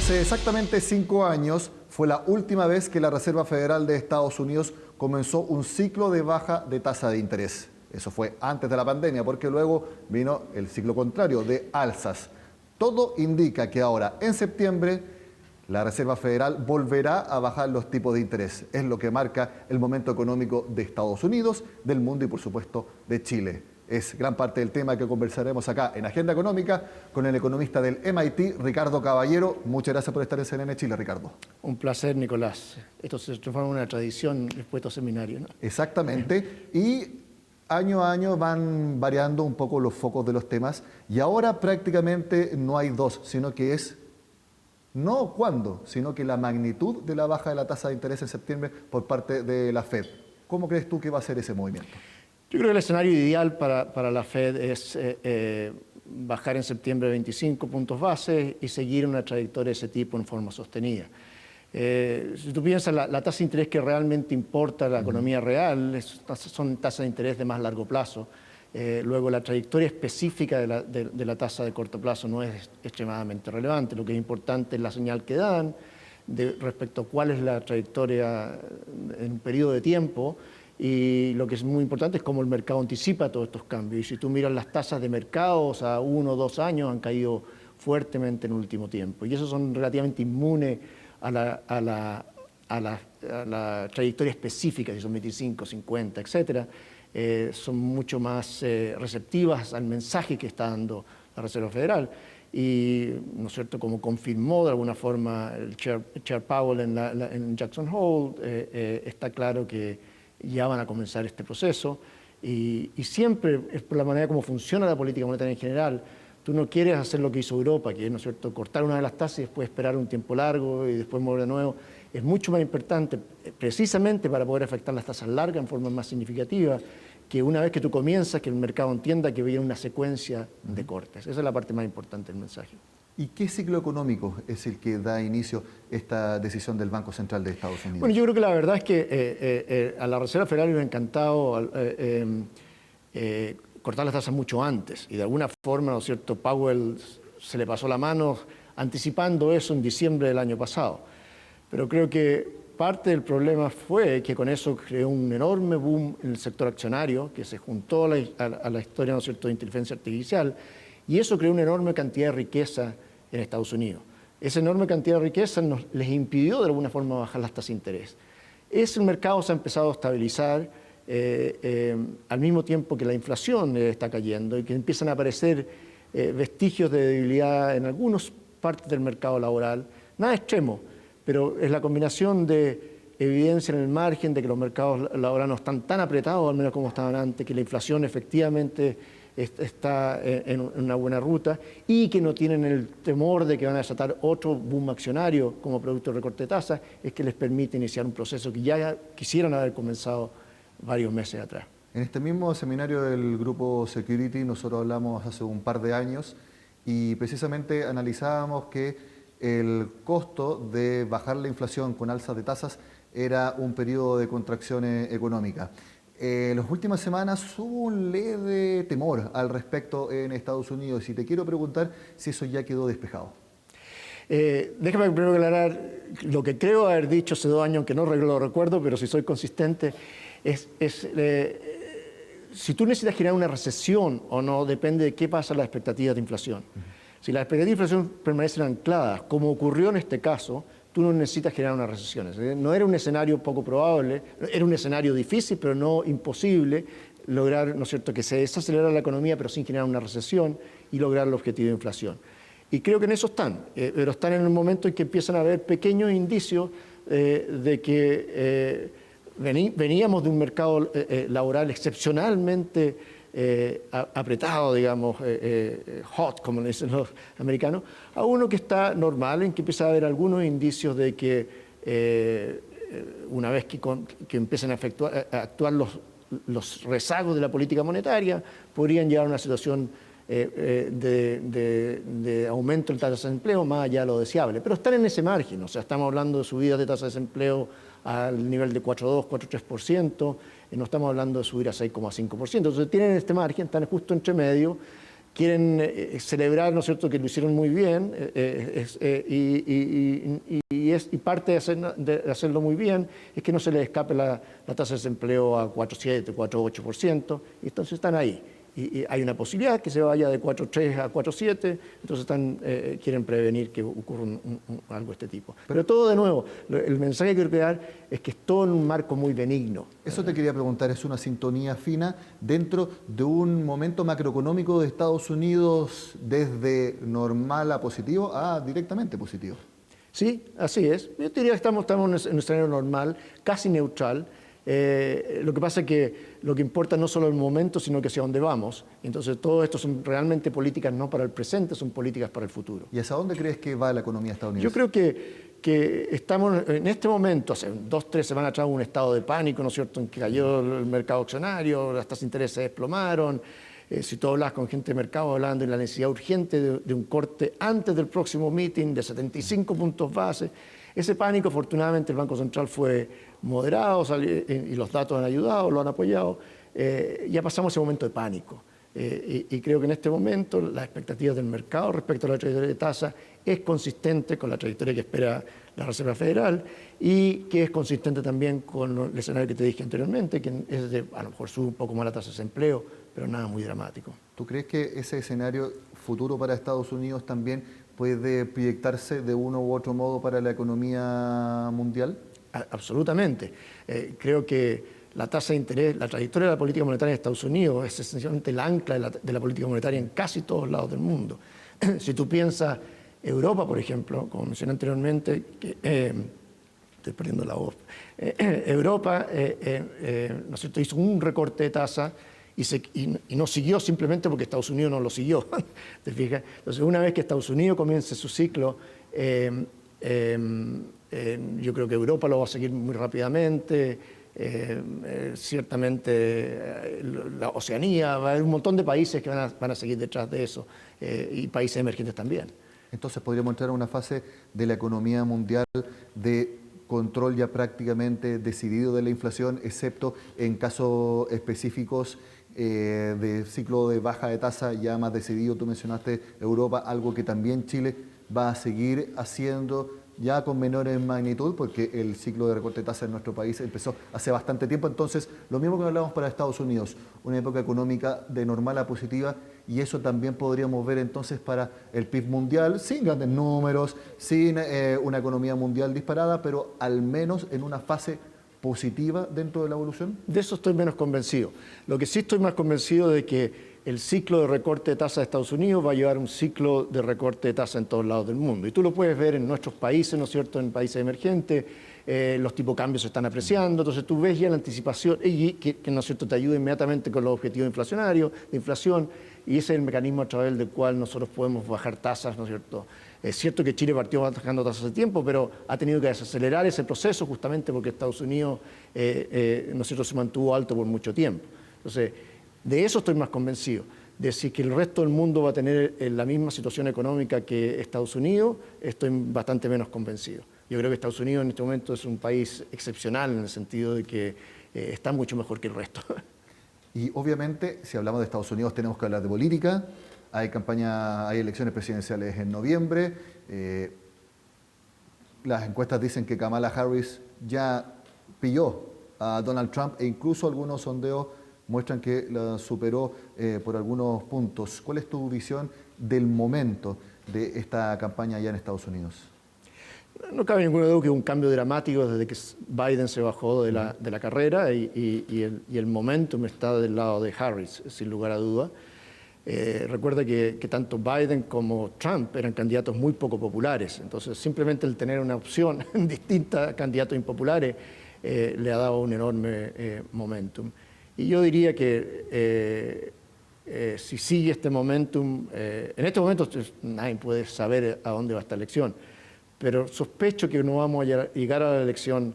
Hace exactamente 5 años fue la última vez que la Reserva Federal de Estados Unidos comenzó un ciclo de baja de tasa de interés. Eso fue antes de la pandemia, porque luego vino el ciclo contrario de alzas. Todo indica que ahora, en septiembre, la Reserva Federal volverá a bajar los tipos de interés. Es lo que marca el momento económico de Estados Unidos, del mundo y, por supuesto, de Chile. Es gran parte del tema que conversaremos acá en Agenda Económica con el economista del MIT, Ricardo Caballero. Muchas gracias por estar en CNN Chile, Ricardo. Un placer, Nicolás. Esto se transforma en una tradición después de estos seminarios, ¿no? Exactamente. Y año a año van variando un poco los focos de los temas. Y ahora prácticamente no hay dos, sino que es no cuándo, sino que la magnitud de la baja de la tasa de interés en septiembre por parte de la Fed. ¿Cómo crees tú que va a ser ese movimiento? Yo creo que el escenario ideal para la Fed es bajar en septiembre 25 puntos base y seguir una trayectoria de ese tipo en forma sostenida. Si tú piensas, la tasa de interés que realmente importa a la economía real son tasas de interés de más largo plazo. Luego, la trayectoria específica de la tasa de corto plazo no es extremadamente relevante. Lo que es importante es la señal que dan respecto a cuál es la trayectoria en un periodo de tiempo. Y lo que es muy importante es cómo el mercado anticipa todos estos cambios. Y si tú miras las tasas de mercados a 1 o 2 años han caído fuertemente en el último tiempo. Y esos son relativamente inmunes a la trayectoria específica, si son 25, 50, etcétera. Son mucho más receptivas al mensaje que está dando la Reserva Federal. Y, ¿no es cierto?, como confirmó de alguna forma el Chair Powell en Jackson Hole, está claro que ya van a comenzar este proceso y siempre es por la manera como funciona la política monetaria en general. Tú no quieres hacer lo que hizo Europa, que es, ¿no es cierto?, cortar una de las tasas y después esperar un tiempo largo y después mover de nuevo. Es mucho más importante, precisamente para poder afectar las tasas largas en forma más significativa, que una vez que tú comienzas, que el mercado entienda que viene una secuencia de cortes. Esa es la parte más importante del mensaje. ¿Y qué ciclo económico es el que da inicio a esta decisión del Banco Central de Estados Unidos? Bueno, yo creo que la verdad es que a la Reserva Federal le hubiera encantado cortar las tasas mucho antes. Y de alguna forma, ¿no es cierto?, Powell se le pasó la mano anticipando eso en diciembre del año pasado. Pero creo que parte del problema fue que con eso creó un enorme boom en el sector accionario, que se juntó a la historia, ¿no es cierto?, de inteligencia artificial. Y eso creó una enorme cantidad de riqueza en Estados Unidos. Esa enorme cantidad de riqueza les impidió de alguna forma bajar las tasas de interés. Ese mercado se ha empezado a estabilizar al mismo tiempo que la inflación está cayendo y que empiezan a aparecer vestigios de debilidad en algunas partes del mercado laboral. Nada extremo, pero es la combinación de evidencia en el margen de que los mercados laborales no están tan apretados, al menos como estaban antes, que la inflación efectivamente está en una buena ruta y que no tienen el temor de que van a desatar otro boom accionario como producto de recorte de tasas, es que les permite iniciar un proceso que ya quisieran haber comenzado varios meses atrás. En este mismo seminario del Grupo Security nosotros hablamos hace un par de años y precisamente analizábamos que el costo de bajar la inflación con alzas de tasas era un periodo de contracción económica. En las últimas semanas hubo un leve temor al respecto en Estados Unidos y te quiero preguntar si eso ya quedó despejado. Déjame primero aclarar lo que creo haber dicho hace 2 años, aunque no lo recuerdo, pero si soy consistente, si tú necesitas generar una recesión o no, depende de qué pasa en las expectativas de inflación. Si las expectativas de inflación permanecen ancladas, como ocurrió en este caso, tú no necesitas generar una recesión. No era un escenario poco probable, era un escenario difícil, pero no imposible, lograr, ¿no es cierto?, que se desacelerara la economía, pero sin generar una recesión y lograr el objetivo de inflación. Y creo que en eso están, pero están en un momento en que empiezan a haber pequeños indicios de que veníamos de un mercado laboral excepcionalmente apretado, digamos, hot, como le dicen los americanos, a uno que está normal, en que empieza a haber algunos indicios de que una vez que empiecen a actuar los rezagos de la política monetaria, podrían llegar a una situación de aumento en tasas de desempleo más allá de lo deseable. Pero están en ese margen, o sea, estamos hablando de subidas de tasas de desempleo al nivel de 4,2, 4,3%, no estamos hablando de subir a 6,5%. Entonces tienen este margen, están justo entre medio, quieren celebrar, ¿no es cierto?, que lo hicieron muy bien, y parte de hacerlo muy bien es que no se les escape la tasa de desempleo a 4,7, 4,8%, y entonces están ahí. Y hay una posibilidad que se vaya de 4,3 a 4,7, entonces quieren prevenir que ocurra algo de este tipo. Pero todo, de nuevo, el mensaje que quiero crear es que es todo en un marco muy benigno. Eso te quería preguntar, ¿es una sintonía fina dentro de un momento macroeconómico de Estados Unidos desde normal a positivo a directamente positivo? Sí, así es. Yo diría que estamos en un escenario normal, casi neutral. Lo que pasa es que lo que importa no solo el momento, sino que hacia dónde vamos. Entonces, todo esto son realmente políticas no para el presente, son políticas para el futuro. ¿Y hacia dónde crees que va la economía estadounidense? Yo creo que estamos en este momento, hace 2 o 3 semanas atrás, un estado de pánico, ¿no es cierto?, en que cayó el mercado accionario, las tasas de interés se desplomaron. Si tú hablas con gente de mercado hablando de la necesidad urgente de un corte antes del próximo meeting de 75 puntos base, ese pánico, afortunadamente, el Banco Central fue moderado y los datos han ayudado, lo han apoyado. Ya pasamos ese momento de pánico. Y creo que en este momento las expectativas del mercado respecto a la trayectoria de tasa es consistente con la trayectoria que espera la Reserva Federal y que es consistente también con el escenario que te dije anteriormente, que es de, a lo mejor sube un poco más la tasa de desempleo, pero nada muy dramático. ¿Tú crees que ese escenario futuro para Estados Unidos también puede proyectarse de uno u otro modo para la economía mundial? Absolutamente. Creo que la tasa de interés, la trayectoria de la política monetaria en Estados Unidos es esencialmente el ancla de la política monetaria en casi todos lados del mundo. Si tú piensas Europa, por ejemplo, como mencioné anteriormente, estoy perdiendo la voz, Europa ¿no es cierto?, hizo un recorte de tasa y no siguió simplemente porque Estados Unidos no lo siguió. ¿Te fijas? Entonces, una vez que Estados Unidos comience su ciclo, yo creo que Europa lo va a seguir muy rápidamente. Ciertamente la Oceanía, va a haber un montón de países que van a seguir detrás de eso, y países emergentes también. Entonces podríamos entrar en una fase de la economía mundial de control ya prácticamente decidido de la inflación, excepto en casos específicos de ciclo de baja de tasa ya más decidido. Tú mencionaste Europa, algo que también Chile va a seguir haciendo ya con menores magnitud, porque el ciclo de recorte de tasa en nuestro país empezó hace bastante tiempo. Entonces, lo mismo que hablamos para Estados Unidos, una época económica de normal a positiva, y eso también podríamos ver entonces para el PIB mundial, sin grandes números, sin una economía mundial disparada, pero al menos en una fase positiva dentro de la evolución. De eso estoy menos convencido. Lo que sí estoy más convencido de que el ciclo de recorte de tasa de Estados Unidos va a llevar un ciclo de recorte de tasa en todos lados del mundo. Y tú lo puedes ver en nuestros países, ¿no es cierto?, en países emergentes, los tipos de cambios se están apreciando, entonces tú ves ya la anticipación y que ¿no es cierto?, te ayuda inmediatamente con los objetivos inflacionarios, de inflación, y ese es el mecanismo a través del cual nosotros podemos bajar tasas, ¿no es cierto? Es cierto que Chile partió bajando tasas de tiempo, pero ha tenido que desacelerar ese proceso justamente porque Estados Unidos, ¿no es cierto?, se mantuvo alto por mucho tiempo. Entonces, de eso estoy más convencido. De si que el resto del mundo va a tener la misma situación económica que Estados Unidos, estoy bastante menos convencido. Yo creo que Estados Unidos en este momento es un país excepcional en el sentido de que está mucho mejor que el resto. Y obviamente, si hablamos de Estados Unidos, tenemos que hablar de política. Hay elecciones presidenciales en noviembre. Las encuestas dicen que Kamala Harris ya pilló a Donald Trump e incluso algunos sondeos muestran que la superó por algunos puntos. ¿Cuál es tu visión del momento de esta campaña allá en Estados Unidos? No cabe ninguna duda que hubo un cambio dramático desde que Biden se bajó de la carrera y el momentum está del lado de Harris, sin lugar a duda. Recuerda que tanto Biden como Trump eran candidatos muy poco populares, entonces simplemente el tener una opción distinta a candidatos impopulares le ha dado un enorme momentum. Y yo diría que si sigue este momentum, en este momento nadie puede saber a dónde va esta elección, pero sospecho que no vamos a llegar a la elección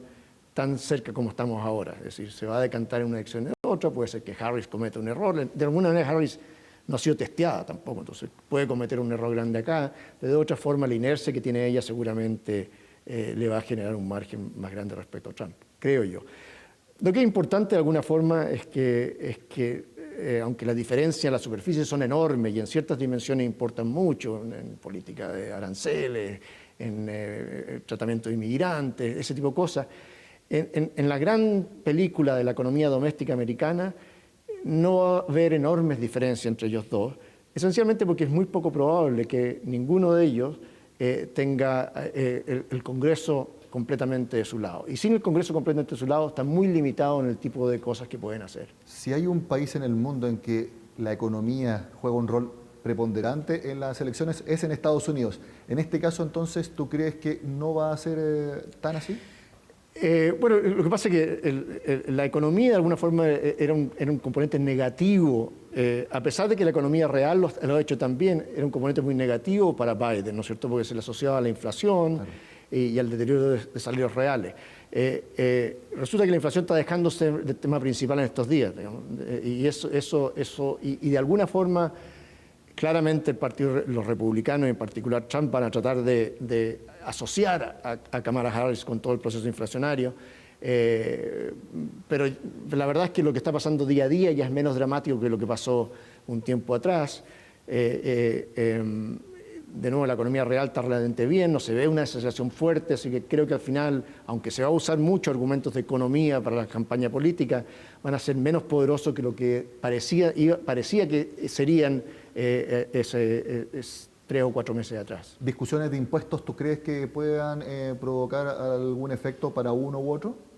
tan cerca como estamos ahora. Es decir, se va a decantar en una elección en otra, puede ser que Harris cometa un error. De alguna manera Harris no ha sido testeada tampoco, entonces puede cometer un error grande acá, pero de otra forma la inercia que tiene ella seguramente le va a generar un margen más grande respecto a Trump, creo yo. Lo que es importante de alguna forma es que aunque las diferencias en la superficie son enormes y en ciertas dimensiones importan mucho, en política de aranceles, en tratamiento de inmigrantes, ese tipo de cosas, en la gran película de la economía doméstica americana no va a haber enormes diferencias entre ellos dos, esencialmente porque es muy poco probable que ninguno de ellos tenga el Congreso completamente de su lado. Y sin el Congreso completamente de su lado, está muy limitado en el tipo de cosas que pueden hacer. Si hay un país en el mundo en que la economía juega un rol preponderante en las elecciones, es en Estados Unidos. En este caso, entonces, ¿tú crees que no va a ser tan así? Bueno, lo que pasa es que la economía de alguna forma era un componente negativo, a pesar de que la economía real lo ha hecho también, era un componente muy negativo para Biden, ¿no es cierto? Porque se le asociaba a la inflación. Claro. Y al deterioro de salarios reales. Resulta que la inflación está dejándose del tema principal en estos días, digamos, y de alguna forma, claramente los republicanos, en particular Trump, van a tratar de asociar a Kamala Harris con todo el proceso inflacionario, pero la verdad es que lo que está pasando día a día ya es menos dramático que lo que pasó un tiempo atrás. De nuevo, la economía real está relativamente bien, no se ve una desaceleración fuerte, así que creo que al final, aunque se va a usar mucho argumentos de economía para la campaña política, van a ser menos poderosos que lo que parecía que serían 3 o 4 meses atrás. ¿Discusiones de impuestos tú crees que puedan provocar algún efecto para uno u otro?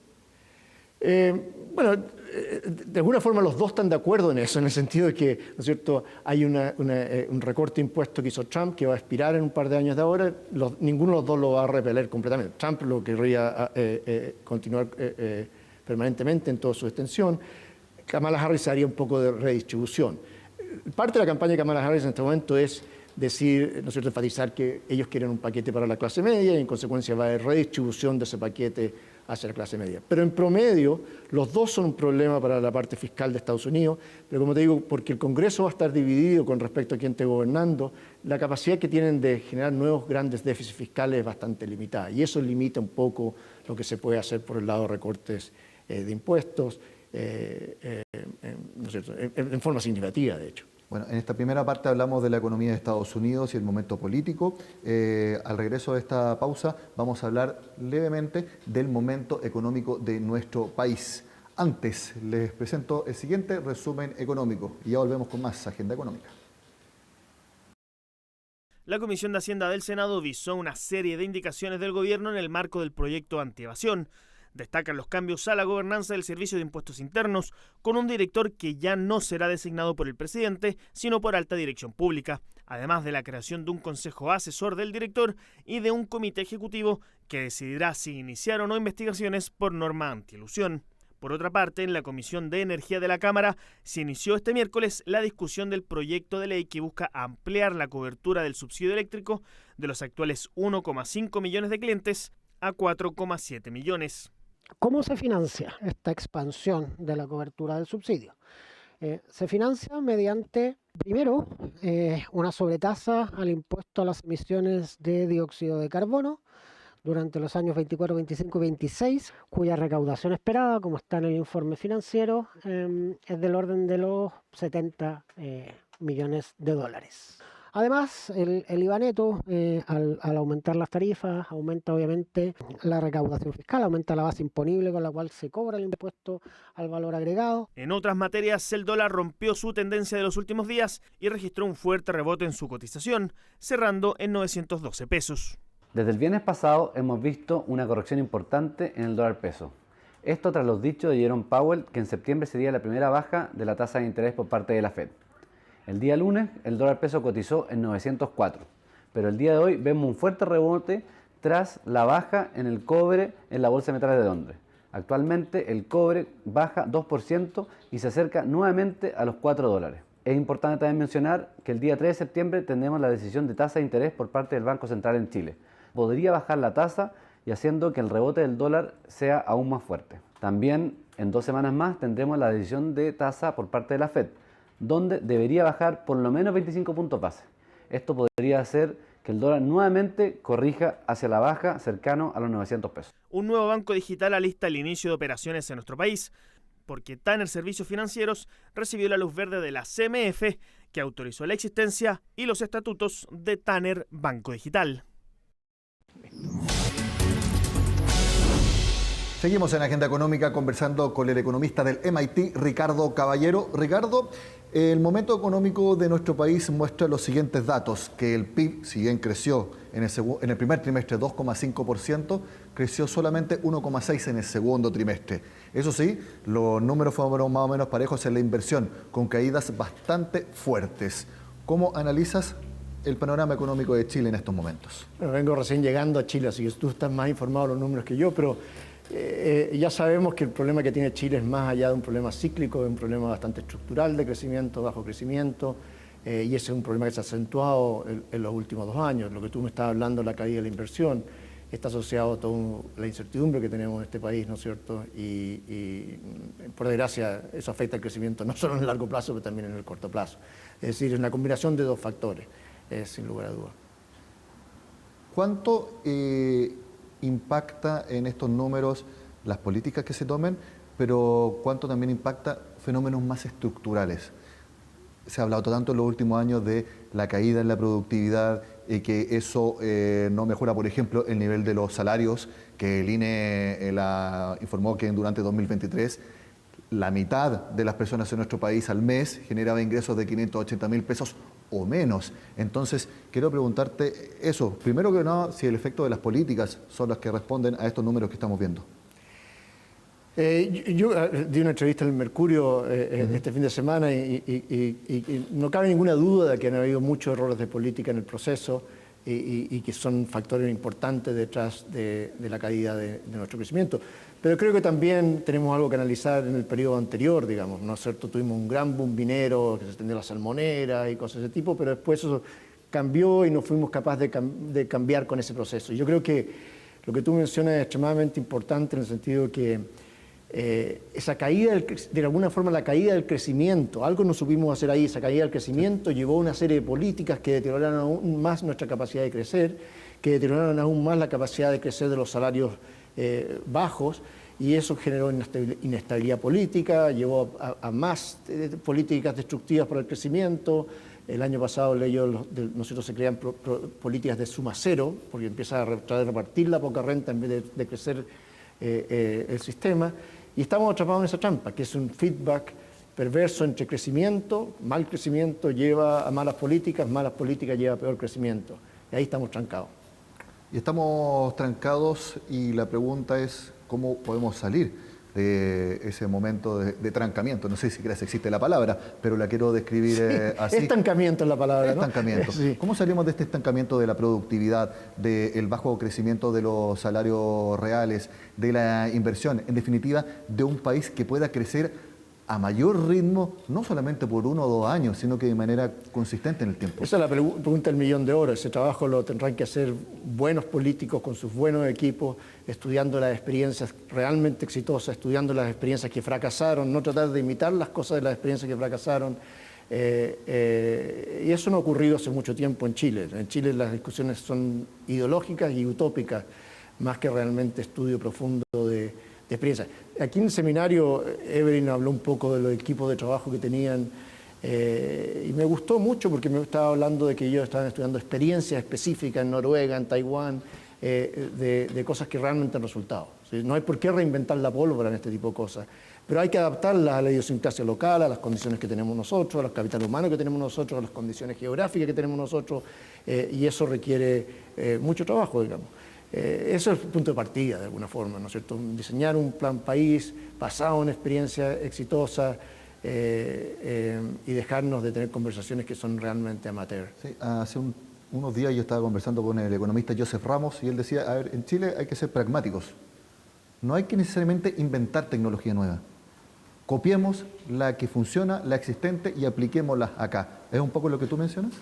Bueno, de alguna forma los dos están de acuerdo en eso, en el sentido de que, ¿no es cierto?, hay un recorte de impuestos que hizo Trump que va a expirar en un par de años de ahora, ninguno de los dos lo va a repeler completamente. Trump lo querría continuar permanentemente en toda su extensión. Kamala Harris haría un poco de redistribución. Parte de la campaña de Kamala Harris en este momento es decir, ¿no es cierto?, enfatizar que ellos quieren un paquete para la clase media y en consecuencia va a haber redistribución de ese paquete hacia la clase media. Pero en promedio, los dos son un problema para la parte fiscal de Estados Unidos, pero como te digo, porque el Congreso va a estar dividido con respecto a quién esté gobernando, la capacidad que tienen de generar nuevos grandes déficits fiscales es bastante limitada, y eso limita un poco lo que se puede hacer por el lado de recortes de impuestos, ¿no es cierto?, en forma significativa, de hecho. Bueno, en esta primera parte hablamos de la economía de Estados Unidos y el momento político. Al regreso de esta pausa vamos a hablar levemente del momento económico de nuestro país. Antes les presento el siguiente resumen económico y ya volvemos con más Agenda Económica. La Comisión de Hacienda del Senado visó una serie de indicaciones del gobierno en el marco del proyecto antievasión. Destacan los cambios a la gobernanza del Servicio de Impuestos Internos, con un director que ya no será designado por el presidente, sino por alta dirección pública, además de la creación de un consejo asesor del director y de un comité ejecutivo que decidirá si iniciar o no investigaciones por norma antielusión. Por otra parte, en la Comisión de Energía de la Cámara se inició este miércoles la discusión del proyecto de ley que busca ampliar la cobertura del subsidio eléctrico de los actuales 1,5 millones de clientes a 4,7 millones. ¿Cómo se financia esta expansión de la cobertura del subsidio? Se financia mediante, primero, una sobretasa al impuesto a las emisiones de dióxido de carbono durante los años 24, 25 y 26, cuya recaudación esperada, como está en el informe financiero, es del orden de los 70 millones de dólares. Además, el IVA neto, al aumentar las tarifas, aumenta obviamente la recaudación fiscal, aumenta la base imponible con la cual se cobra el impuesto al valor agregado. En otras materias, el dólar rompió su tendencia de los últimos días y registró un fuerte rebote en su cotización, cerrando en 912 pesos. Desde el viernes pasado hemos visto una corrección importante en el dólar peso. Esto tras los dichos de Jerome Powell, que en septiembre sería la primera baja de la tasa de interés por parte de la Fed. El día lunes el dólar peso cotizó en 904, pero el día de hoy vemos un fuerte rebote tras la baja en el cobre en la Bolsa de Metales de Londres. Actualmente el cobre baja 2% y se acerca nuevamente a los $4. Es importante también mencionar que el día 3 de septiembre tendremos la decisión de tasa de interés por parte del Banco Central en Chile. Podría bajar la tasa y haciendo que el rebote del dólar sea aún más fuerte. También en 2 semanas más tendremos la decisión de tasa por parte de la Fed, donde debería bajar por lo menos 25 puntos base. Esto podría hacer que el dólar nuevamente corrija hacia la baja cercano a los 900 pesos. Un nuevo banco digital alista el inicio de operaciones en nuestro país. porque Tanner Servicios Financieros recibió la luz verde de la CMF, que autorizó la existencia y los estatutos de Tanner Banco Digital. Seguimos en Agenda Económica conversando con el economista del MIT, Ricardo Caballero. Ricardo, el momento económico de nuestro país muestra los siguientes datos, que el PIB, si bien creció en el primer trimestre 2,5%, creció solamente 1,6% en el segundo trimestre. Eso sí, los números fueron más o menos parejos en la inversión, con caídas bastante fuertes. ¿Cómo analizas el panorama económico de Chile en estos momentos? Bueno, vengo recién llegando a Chile, así que tú estás más informado de los números que yo, pero ya sabemos que el problema que tiene Chile es más allá de un problema cíclico, es un problema bastante estructural de crecimiento, bajo crecimiento, y ese es un problema que se ha acentuado en los últimos 2 años. Lo que tú me estabas hablando, la caída de la inversión, está asociado a toda la incertidumbre que tenemos en este país, ¿no es cierto? Y por desgracia eso afecta el crecimiento no solo en el largo plazo, pero también en el corto plazo. Es decir, es una combinación de 2 factores, sin lugar a dudas. ¿Cuánto impacta en estos números las políticas que se tomen, pero cuánto también impacta fenómenos más estructurales? Se ha hablado tanto en los últimos años de la caída en la productividad y que eso no mejora, por ejemplo, el nivel de los salarios, que el INE informó que durante 2023 la mitad de las personas en nuestro país al mes generaba ingresos de 580.000 pesos o menos. Entonces, quiero preguntarte eso. Primero que nada, si el efecto de las políticas son las que responden a estos números que estamos viendo. Yo di una entrevista en el Mercurio este fin de semana y no cabe ninguna duda de que han habido muchos errores de política en el proceso y que son factores importantes detrás de la caída de nuestro crecimiento. Pero creo que también tenemos algo que analizar en el periodo anterior, digamos, ¿no es cierto? Tuvimos un gran boom minero, que se extendió la salmonera y cosas de ese tipo, pero después eso cambió y no fuimos capaces de cambiar con ese proceso. Yo creo que lo que tú mencionas es extremadamente importante en el sentido de que esa caída, de alguna forma la caída del crecimiento, algo no supimos hacer ahí, esa caída del crecimiento llevó a una serie de políticas que deterioraron aún más nuestra capacidad de crecer, que deterioraron aún más la capacidad de crecer de los salarios bajos, y eso generó inestabilidad política, llevó a más políticas destructivas para el crecimiento. El año pasado nosotros se crean políticas de suma cero, porque empieza a repartir la poca renta en vez de crecer el sistema, y estamos atrapados en esa trampa, que es un feedback perverso entre crecimiento, mal crecimiento lleva a malas políticas lleva a peor crecimiento, y ahí estamos trancados. Y estamos trancados y la pregunta es cómo podemos salir de ese momento de trancamiento. No sé si existe la palabra, pero la quiero describir así. Estancamiento es la palabra, ¿no? Estancamiento. Sí. ¿Cómo salimos de este estancamiento de la productividad, del bajo crecimiento de los salarios reales, de la inversión, en definitiva, de un país que pueda crecer a mayor ritmo, no solamente por 1 o 2 años, sino que de manera consistente en el tiempo? Esa es la pregunta del millón de oro. Ese trabajo lo tendrán que hacer buenos políticos con sus buenos equipos, estudiando las experiencias realmente exitosas, estudiando las experiencias que fracasaron, no tratar de imitar las cosas de las experiencias que fracasaron. Y eso no ha ocurrido hace mucho tiempo en Chile. En Chile las discusiones son ideológicas y utópicas, más que realmente estudio profundo de experiencia. Aquí en el seminario Evelyn habló un poco de los equipos de trabajo que tenían y me gustó mucho porque me estaba hablando de que ellos estaban estudiando experiencias específicas en Noruega, en Taiwán, de cosas que realmente han resultado. ¿Sí? No hay por qué reinventar la pólvora en este tipo de cosas, pero hay que adaptarlas a la idiosincrasia local, a las condiciones que tenemos nosotros, a los capital humanos que tenemos nosotros, a las condiciones geográficas que tenemos nosotros, y eso requiere mucho trabajo, digamos. Eso es el punto de partida, de alguna forma, ¿no es cierto? Diseñar un plan país basado en experiencia exitosa y dejarnos de tener conversaciones que son realmente amateur. Sí, hace unos días yo estaba conversando con el economista Joseph Ramos y él decía, a ver, en Chile hay que ser pragmáticos. No hay que necesariamente inventar tecnología nueva. Copiemos la que funciona, la existente, y apliquémosla acá. ¿Es un poco lo que tú mencionas?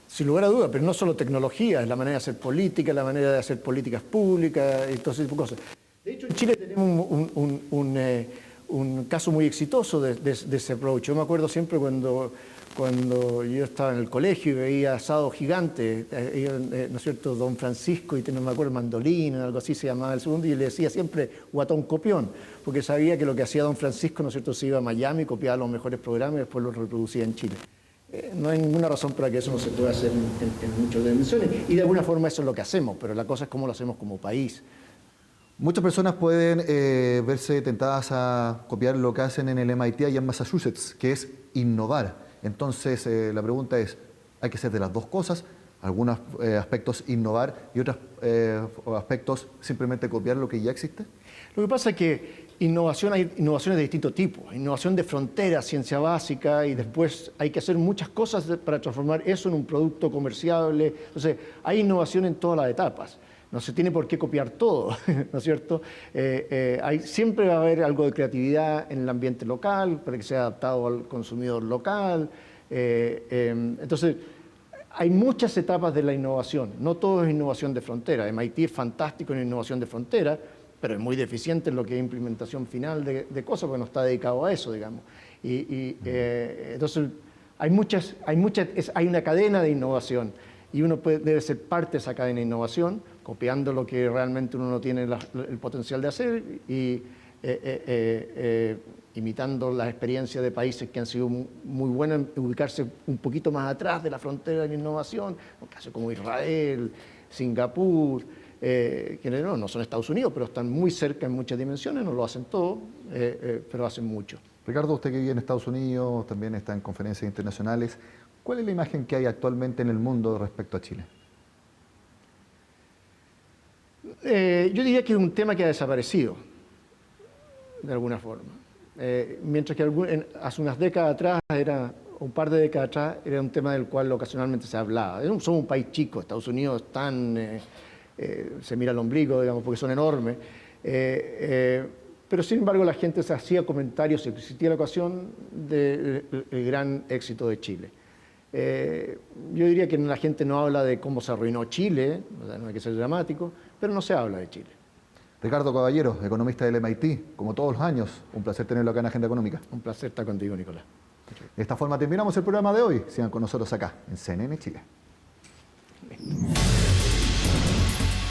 Sin lugar a dudas, pero no solo tecnología, es la manera de hacer política, la manera de hacer políticas públicas y todo ese tipo de cosas. De hecho, en Chile tenemos un caso muy exitoso de ese approach. Yo me acuerdo siempre cuando cuando yo estaba en el colegio y veía asados gigantes, ¿no es cierto?, Don Francisco, y no me acuerdo, Mandolín, algo así se llamaba el segundo, y le decía siempre guatón copión, porque sabía que lo que hacía Don Francisco, ¿no es cierto?, se iba a Miami, copiaba los mejores programas y después los reproducía en Chile. No hay ninguna razón para que eso no se pueda hacer en muchas dimensiones, y de alguna forma eso es lo que hacemos, pero la cosa es cómo lo hacemos como país. Muchas personas pueden verse tentadas a copiar lo que hacen en el MIT allá en Massachusetts, que es innovar. Entonces, la pregunta es, ¿hay que hacer de las dos cosas? Algunos aspectos innovar y otros aspectos simplemente copiar lo que ya existe. Lo que pasa es que hay innovaciones de distinto tipo. Innovación de frontera, ciencia básica, y después hay que hacer muchas cosas para transformar eso en un producto comerciable. Entonces, hay innovación en todas las etapas. No se tiene por qué copiar todo, ¿no es cierto? Siempre va a haber algo de creatividad en el ambiente local para que sea adaptado al consumidor local. Entonces, hay muchas etapas de la innovación. No todo es innovación de frontera. MIT es fantástico en innovación de frontera, pero es muy deficiente en lo que es implementación final de cosas, porque no está dedicado a eso, digamos. Entonces, hay una cadena de innovación y uno debe ser parte de esa cadena de innovación, copiando lo que realmente uno no tiene el potencial de hacer y imitando las experiencias de países que han sido muy buenos en ubicarse un poquito más atrás de la frontera de la innovación, casos como Israel, Singapur, que no son Estados Unidos, pero están muy cerca en muchas dimensiones, no lo hacen todo, pero hacen mucho. Ricardo, usted que vive en Estados Unidos, también está en conferencias internacionales, ¿cuál es la imagen que hay actualmente en el mundo respecto a Chile? Yo diría que es un tema que ha desaparecido, de alguna forma. Mientras que hace unas décadas atrás, un par de décadas atrás, era un tema del cual ocasionalmente se hablaba. Somos un país chico, Estados Unidos se mira el ombligo, digamos, porque son enormes. Pero sin embargo la gente se hacía comentarios, si existía la ocasión, del gran éxito de Chile. Yo diría que la gente no habla de cómo se arruinó Chile, no hay que ser dramático, pero no se habla de Chile. Ricardo Caballero, economista del MIT, como todos los años, un placer tenerlo acá en Agenda Económica. Un placer estar contigo, Nicolás. De esta forma terminamos el programa de hoy. Sigan con nosotros acá, en CNN Chile.